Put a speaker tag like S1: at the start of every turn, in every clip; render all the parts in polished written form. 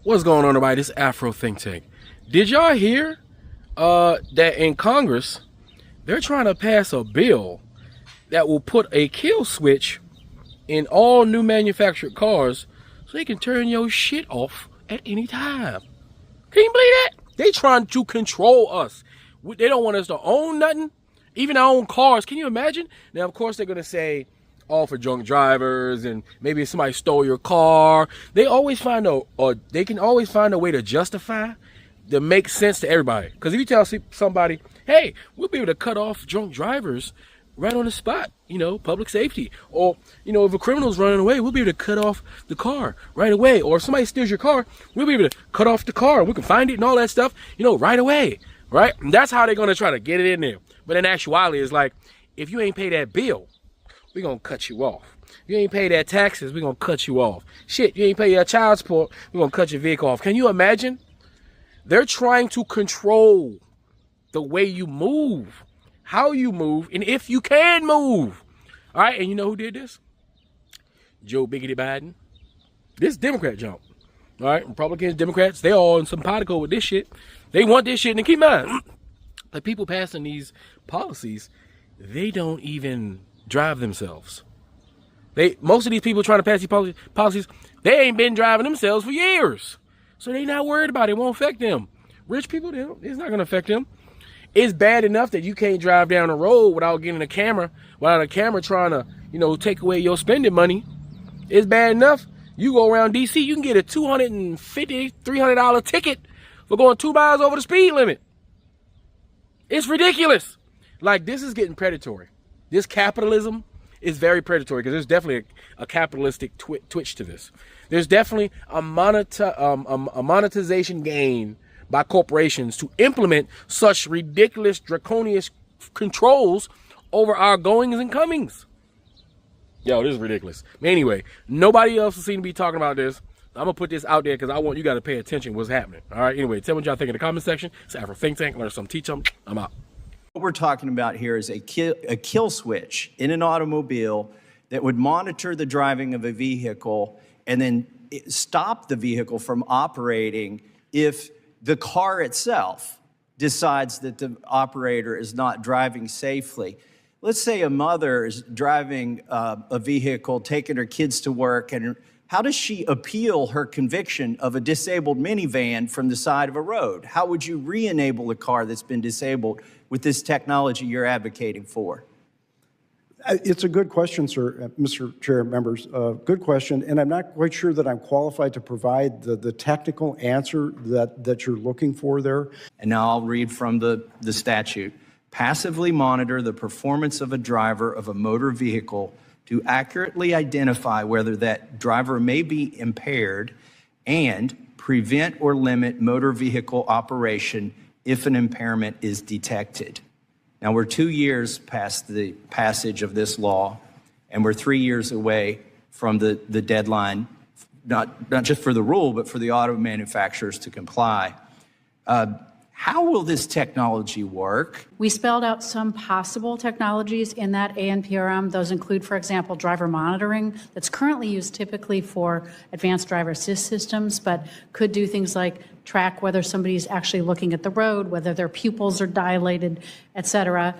S1: What's going on, everybody? This Afro Think Tank. Did y'all hear that in Congress, they're trying to pass a bill that will put a kill switch in all new manufactured cars so they can turn your shit off at any time? Can you believe that? They trying to control us. They don't want us to own nothing, even our own cars. Can you imagine? Now, of course, they're going to say, all for drunk drivers, and maybe if somebody stole your car. They can always find a way to justify, to make sense to everybody. Because if you tell somebody, hey, we'll be able to cut off drunk drivers right on the spot, public safety. Or, if a criminal's running away, we'll be able to cut off the car right away. Or if somebody steals your car, we'll be able to cut off the car. We can find it and all that stuff, right away, right? And that's how they're going to try to get it in there. But in actuality, it's like, if you ain't pay that bill, we're going to cut you off. You ain't pay that taxes, we're going to cut you off. Shit, you ain't pay your child support, we're going to cut your vehicle off. Can you imagine? They're trying to control the way you move, how you move, and if you can move. All right, and you know who did this? Joe Biggity Biden. This Democrat jump. All right, Republicans, Democrats, they all in some particle with this shit. They want this shit, and keep in mind, the people passing these policies, they don't even drive themselves. Most of these people trying to pass these policies, they ain't been driving themselves for years. So they not worried about it. It won't affect them. Rich people, it's not going to affect them. It's bad enough that you can't drive down the road without getting a camera, trying to, take away your spending money. It's bad enough. You go around DC, you can get a $250, $300 ticket for going 2 miles over the speed limit. It's ridiculous. Like, this is getting predatory. This capitalism is very predatory because there's definitely a capitalistic twitch to this. There's definitely a monetization gain by corporations to implement such ridiculous, draconian controls over our goings and comings. Yo, this is ridiculous. Anyway, nobody else will seem to be talking about this. I'm going to put this out there because I want you guys to pay attention to what's happening. All right, anyway, tell me what y'all think in the comment section. It's Afro Think Tank. Learn something, teach them. I'm out.
S2: What we're talking about here is a kill switch in an automobile that would monitor the driving of a vehicle and then stop the vehicle from operating if the car itself decides that the operator is not driving safely. Let's say a mother is driving a vehicle, taking her kids to work, and how does she appeal her conviction of a disabled minivan from the side of a road? How would you re-enable a car that's been disabled with this technology you're advocating for?
S3: It's a good question, sir, Mr. Chair, members. Good question, and I'm not quite sure that I'm qualified to provide the technical answer that you're looking for there.
S2: And now I'll read from the statute. Passively monitor the performance of a driver of a motor vehicle to accurately identify whether that driver may be impaired and prevent or limit motor vehicle operation if an impairment is detected. Now, we're 2 years past the passage of this law, and we're 3 years away from the deadline, not just for the rule, but for the auto manufacturers to comply. How will this technology work?
S4: We spelled out some possible technologies in that ANPRM. Those include, for example, driver monitoring that's currently used typically for advanced driver assist systems, but could do things like track whether somebody's actually looking at the road, whether their pupils are dilated, et cetera.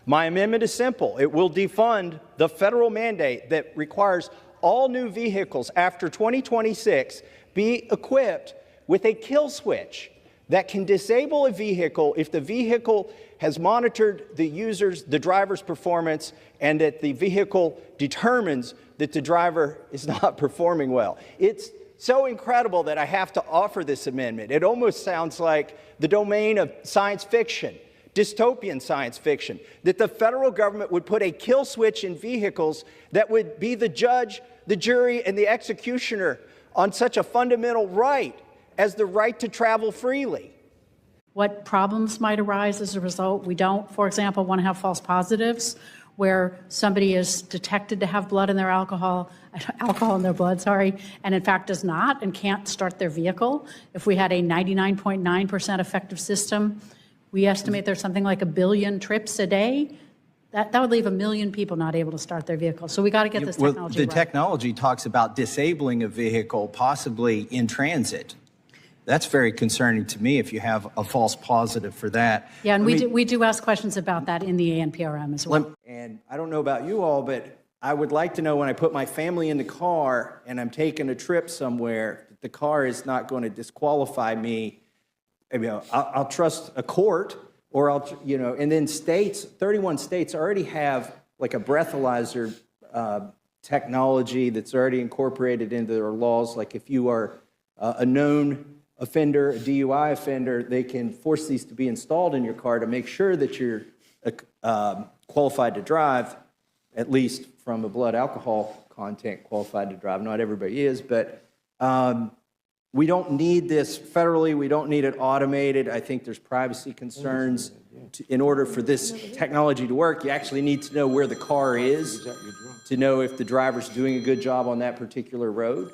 S2: My amendment is simple. It will defund the federal mandate that requires all new vehicles after 2026 be equipped with a kill switch that can disable a vehicle if the vehicle has monitored the driver's performance and that the vehicle determines that the driver is not performing well. It's so incredible that I have to offer this amendment. It almost sounds like the domain of science fiction, dystopian science fiction, that the federal government would put a kill switch in vehicles that would be the judge, the jury, and the executioner on such a fundamental right as the right to travel freely.
S4: What problems might arise as a result? We don't, for example, want to have false positives where somebody is detected to have blood in their alcohol in their blood, and in fact does not and can't start their vehicle. If we had a 99.9% effective system, we estimate there's something like 1 billion trips a day. That would leave 1 million people not able to start their vehicle. So we got to get this technology right.
S2: The technology talks about disabling a vehicle possibly in transit. That's very concerning to me if you have a false positive for that.
S4: Yeah, and we do ask questions about that in the ANPRM as well.
S2: And I don't know about you all, but I would like to know when I put my family in the car and I'm taking a trip somewhere, the car is not going to disqualify me. I'll trust a court, or and then 31 states already have like a breathalyzer technology that's already incorporated into their laws. Like if you are a known offender, a DUI offender, they can force these to be installed in your car to make sure that you're qualified to drive, at least from a blood alcohol content qualified to drive. Not everybody is, but we don't need this federally. We don't need it automated. I think there's privacy concerns. In order for this technology to work, you actually need to know where the car is to know if the driver's doing a good job on that particular road.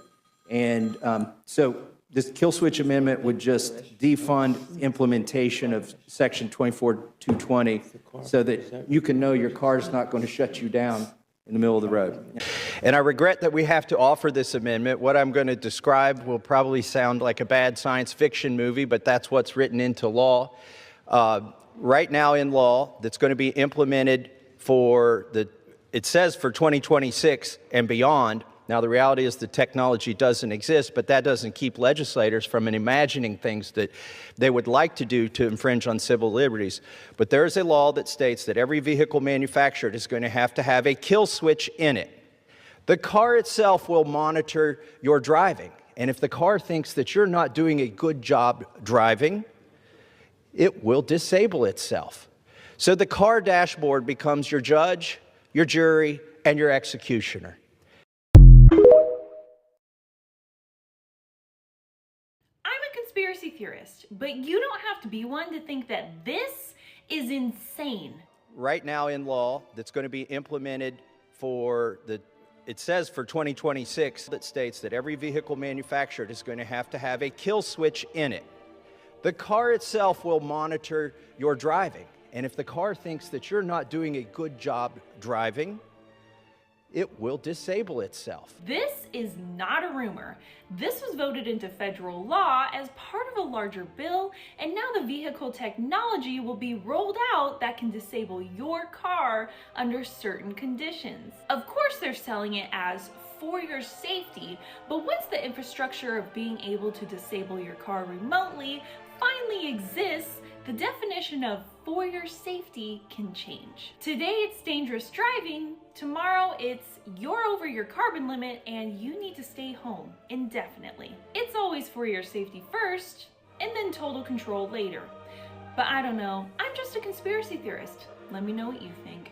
S2: And so this kill switch amendment would just defund implementation of Section 24220 so that you can know your car's not going to shut you down in the middle of the road. And I regret that we have to offer this amendment. What I'm going to describe will probably sound like a bad science fiction movie, but that's what's written into law. Right now in law, that's going to be implemented it says for 2026 and beyond. Now, the reality is the technology doesn't exist, but that doesn't keep legislators from imagining things that they would like to do to infringe on civil liberties. But there is a law that states that every vehicle manufactured is going to have a kill switch in it. The car itself will monitor your driving. And if the car thinks that you're not doing a good job driving, it will disable itself. So the car dashboard becomes your judge, your jury, and your executioner.
S5: Conspiracy theorist, but you don't have to be one to think that this is insane.
S2: Right now in law, that's going to be implemented it says for 2026, that states that every vehicle manufactured is going to have a kill switch in it. The car itself will monitor your driving. And if the car thinks that you're not doing a good job driving, it will disable itself.
S5: This is not a rumor. This was voted into federal law as part of a larger bill, and now the vehicle technology will be rolled out that can disable your car under certain conditions. Of course, they're selling it as for your safety, but once the infrastructure of being able to disable your car remotely finally exists, the definition of for your safety can change. Today it's dangerous driving, tomorrow it's you're over your carbon limit and you need to stay home indefinitely. It's always for your safety first and then total control later. But I don't know, I'm just a conspiracy theorist. Let me know what you think.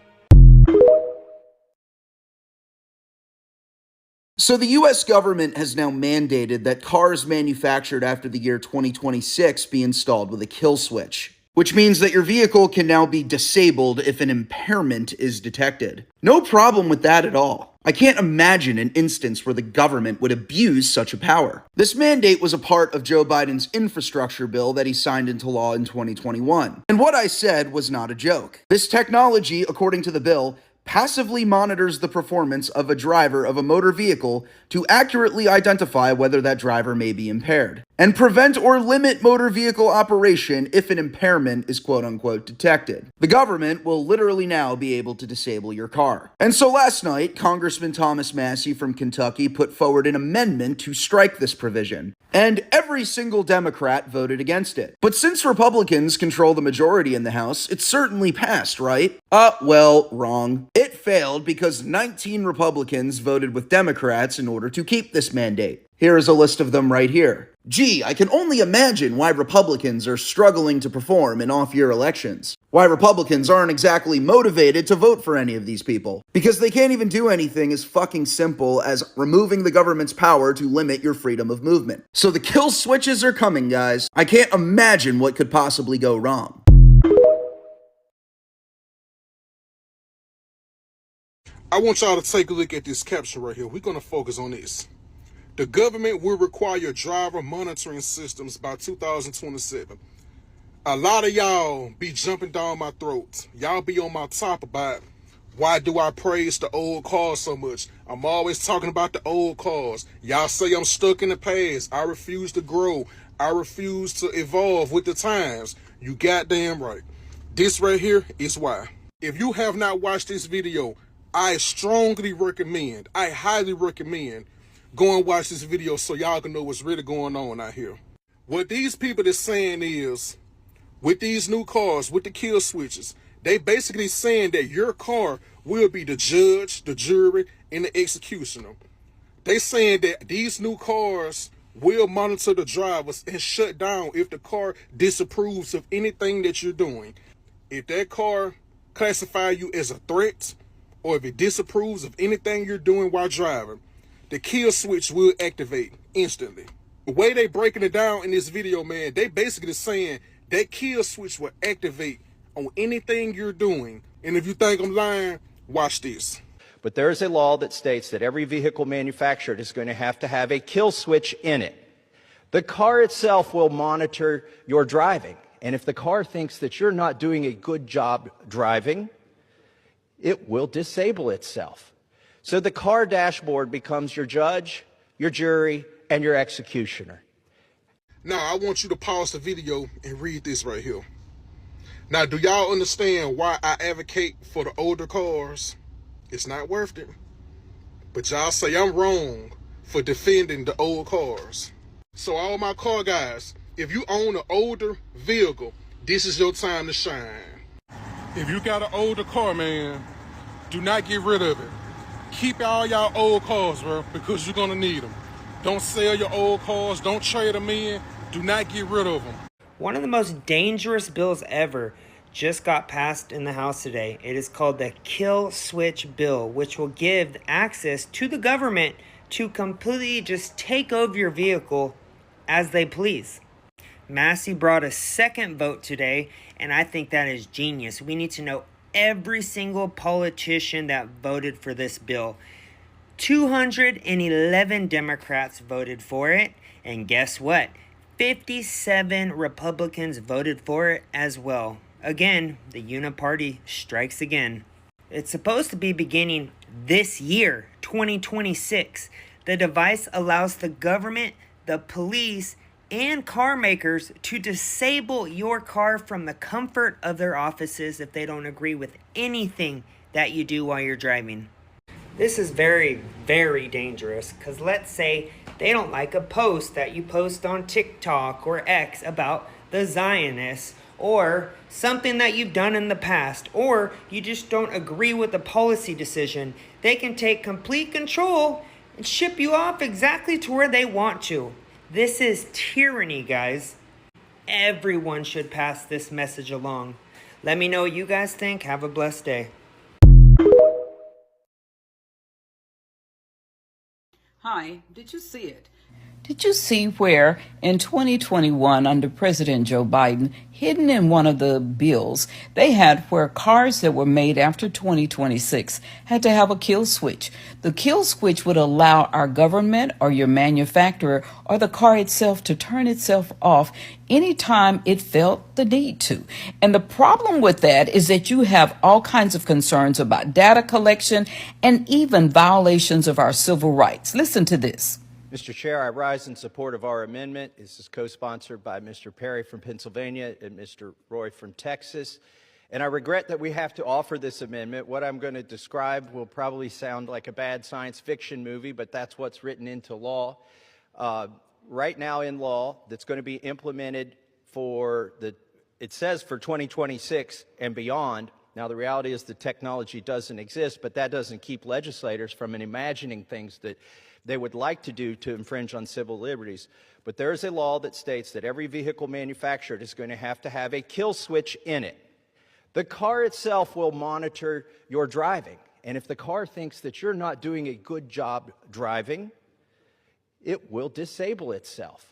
S6: So the U.S. government has now mandated that cars manufactured after the year 2026 be installed with a kill switch, which means that your vehicle can now be disabled if an impairment is detected. No problem with that at all. I can't imagine an instance where the government would abuse such a power. This mandate was a part of Joe Biden's infrastructure bill that he signed into law in 2021. And what I said was not a joke. This technology, according to the bill, passively monitors the performance of a driver of a motor vehicle to accurately identify whether that driver may be impaired, and prevent or limit motor vehicle operation if an impairment is quote-unquote detected. The government will literally now be able to disable your car. And so last night, Congressman Thomas Massie from Kentucky put forward an amendment to strike this provision, and every single Democrat voted against it. But since Republicans control the majority in the House, it certainly passed, right? Well, wrong. It failed because 19 Republicans voted with Democrats in order to keep this mandate. Here is a list of them right here. Gee, I can only imagine why Republicans are struggling to perform in off-year elections. Why Republicans aren't exactly motivated to vote for any of these people. Because they can't even do anything as fucking simple as removing the government's power to limit your freedom of movement. So the kill switches are coming, guys. I can't imagine what could possibly go wrong.
S7: I want y'all to take a look at this caption right here. We're going to focus on this. The government will require driver monitoring systems by 2027. A lot of y'all be jumping down my throat. Y'all be on my top about Why do I praise the old cars so much? I'm always talking about the old cars. Y'all say I'm stuck in the past. I refuse to grow. I refuse to evolve with the times. You goddamn right. This right here is why. If you have not watched this video, I strongly recommend, I highly recommend, go and watch this video so y'all can know what's really going on out here. What these people are saying is, with these new cars, with the kill switches, they basically saying that your car will be the judge, the jury, and the executioner. They saying that these new cars will monitor the drivers and shut down if the car disapproves of anything that you're doing. If that car classify you as a threat, or if it disapproves of anything you're doing while driving, the kill switch will activate instantly. The way they breaking it down in this video, man, they basically saying that kill switch will activate on anything you're doing. And if you think I'm lying, watch this.
S2: But there is a law that states that every vehicle manufactured is going to have a kill switch in it. The car itself will monitor your driving. And if the car thinks that you're not doing a good job driving, it will disable itself. So the car dashboard becomes your judge, your jury, and your executioner.
S7: Now, I want you to pause the video and read this right here. Now, do y'all understand why I advocate for the older cars? It's not worth it. But y'all say I'm wrong for defending the old cars. So all my car guys, if you own an older vehicle, this is your time to shine. If you got an older car, man, do not get rid of it. Keep all y'all old cars, bro, because you're gonna need them. Don't sell your old cars, don't trade them in, do not get rid of them.
S8: One of the most dangerous bills ever just got passed in the House today. It is called the Kill Switch Bill, which will give access to the government to completely just take over your vehicle as they please. Massey brought a second vote today, and I think that is genius. We need to know every single politician that voted for this bill. 211 Democrats voted for it, and guess what? 57 Republicans voted for it as well. Again, the uniparty strikes again. It's supposed to be beginning this year, 2026. The device allows the government, the police, and car makers to disable your car from the comfort of their offices if they don't agree with anything that you do while you're driving. This is very, very dangerous because let's say they don't like a post that you post on TikTok or X about the Zionists, or something that you've done in the past, or you just don't agree with the policy decision. They can take complete control and ship you off exactly to where they want to. This is tyranny, guys. Everyone should pass this message along. Let me know what you guys think. Have a blessed day.
S9: Hi, did you see it?
S10: Did you see where in 2021 under President Joe Biden, hidden in one of the bills, they had where cars that were made after 2026 had to have a kill switch. The kill switch would allow our government or your manufacturer or the car itself to turn itself off anytime it felt the need to. And the problem with that is that you have all kinds of concerns about data collection and even violations of our civil rights. Listen to this.
S2: Mr. Chair, I rise in support of our amendment. This is co-sponsored by Mr. Perry from Pennsylvania and Mr. Roy from Texas. And I regret that we have to offer this amendment. What I'm going to describe will probably sound like a bad science fiction movie, but that's what's written into law. Right now in law, that's going to be implemented it says for 2026 and beyond. Now, the reality is the technology doesn't exist, but that doesn't keep legislators from imagining things that they would like to do to infringe on civil liberties. But there is a law that states that every vehicle manufactured is going to have a kill switch in it. The car itself will monitor your driving. And if the car thinks that you're not doing a good job driving, it will disable itself.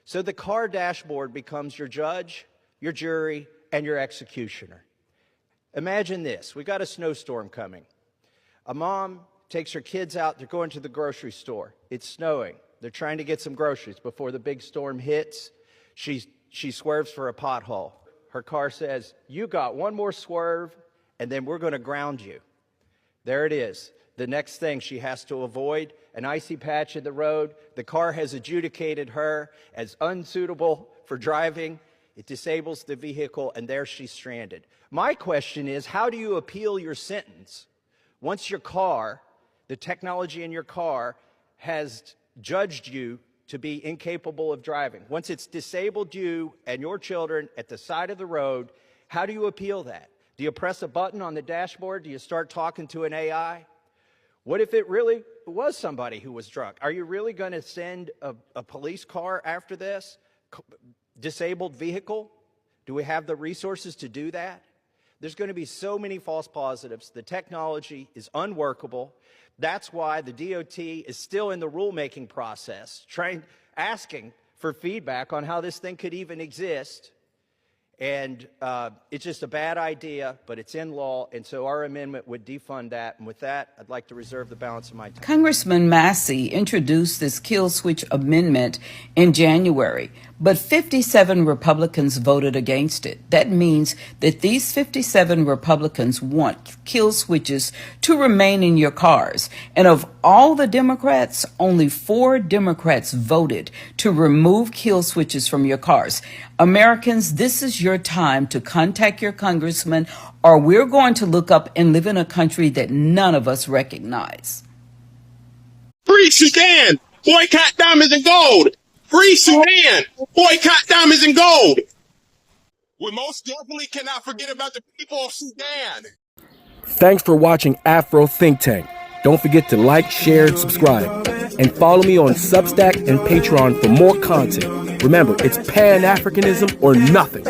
S2: So the car dashboard becomes your judge, your jury, and your executioner. Imagine this. We've got a snowstorm coming. A mom takes her kids out. They're going to the grocery store. It's snowing. They're trying to get some groceries before the big storm hits. She swerves for a pothole. Her car says, "You got one more swerve, and then we're going to ground you." There it is. The next thing she has to avoid, an icy patch in the road. The car has adjudicated her as unsuitable for driving. It disables the vehicle, and there she's stranded. My question is, how do you appeal your sentence once your car, the technology in your car, has judged you to be incapable of driving? Once it's disabled you and your children at the side of the road, how do you appeal that? Do you press a button on the dashboard? Do you start talking to an AI? What if it really was somebody who was drunk? Are you really going to send a police car after this? Disabled vehicle? Do we have the resources to do that? There's going to be so many false positives. The technology is unworkable. That's why the DOT is still in the rulemaking process, asking for feedback on how this thing could even exist. And it's just a bad idea, but it's in law, and so our amendment would defund that. And with that, I'd like to reserve the balance of my time.
S10: Congressman Massey introduced this kill switch amendment in January, but 57 Republicans voted against it. That means that these 57 Republicans want kill switches to remain in your cars. And of all the Democrats, only 4 Democrats voted to remove kill switches from your cars. Americans, this is your time to contact your congressman, or we're going to look up and live in a country that none of us recognize.
S11: Free Sudan! Boycott diamonds and gold! Free Sudan! Boycott diamonds and gold! We most definitely cannot forget about the people of Sudan!
S1: Thanks for watching Afro Think Tank. Don't forget to like, share, and subscribe. And follow me on Substack and Patreon for more content. Remember, it's Pan-Africanism or nothing.